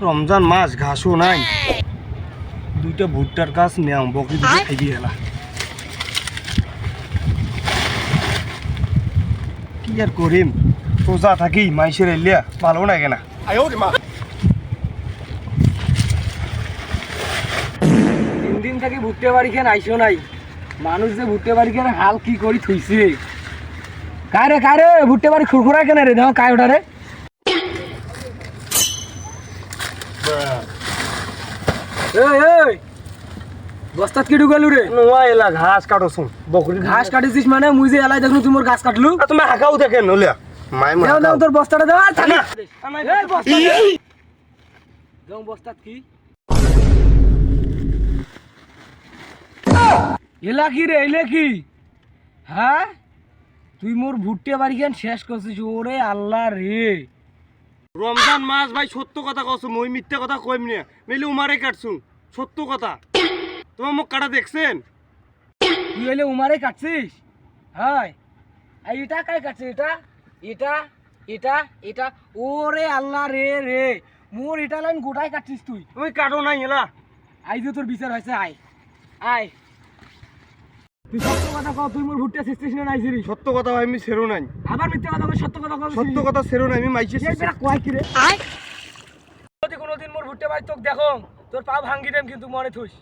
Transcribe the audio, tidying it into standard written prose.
রমজান মাস ঘাসও নাই, দুইটা ভুট্টার গাছ নেও বকরি দুটো খাই দিয়ে এলা। কি আর করিম, সোজা থাকি মাইসের এলিয়া ভালো না কেনা। তিন দিন থেকে ভুট্টে বাড়ি খেয়ে আইসো নাই, মানুষ যে ভুট্টে বাড়ি খেয়ে হাল কি করি থইছে। কারে ভুট্টে বাড়ি খুরখুরা কেন রে, দেখো কায় ওটা রে। বস্তাত কি ঢুকালু রে? নোয়া এলা ঘাস কাটোছুন বকরি ঘাস কাটিছিস মানে মুই যে এলাই দেখলু তুমি গাছ কাটলু। তুমি হাঁকাও দেখেন নলিয়া মাই মা দাও তোর বস্তাটা দাও। আর থাকি না এই বস্তা দাও, বস্তাত কি এলা কি রে? এলে কি? হ্যাঁ তুই মোর ভুট্টে বাড়ি কেন শেষ করছিস? ওরে আল্লাহ রে, রমজান মাস ভাই সত্য কথা কছু, মই মিথ্যা কথা কইম না, মিলে উমারে কাটছুন সত্য কথা। তোমার মুখ কাটা দেখছেন? তুই এলে উমারে কাটছিস? হ্যাঁ এটা কাই কাটছে? এটা এটা এটা এটা ওরে আল্লাহ রে রে, মোর এটা লাইন গোটাই কাটছিস তুই। তুমি কাটো নাই এলা। আই যে তোর বিচার হয়েছে, আয় আয় তুই সত্য কথা কও, তুই মোর ভুট্টা ছিঁড়ছিস না নাই ছিড়িস? সত্য কথা ভাই আমি ছেড়ো নাই, আবার মিথ্যা কথা কই, সত্য কথা কও। সত্য কথা ছেড়ো নাই, আমি মাইছে কয় কি রে? যদি কোনোদিন মোর ভুট্টা বাড়ি তোকে দেখো, তোর পা ভাঙ্গি দেম কিন্তু মনে থইস।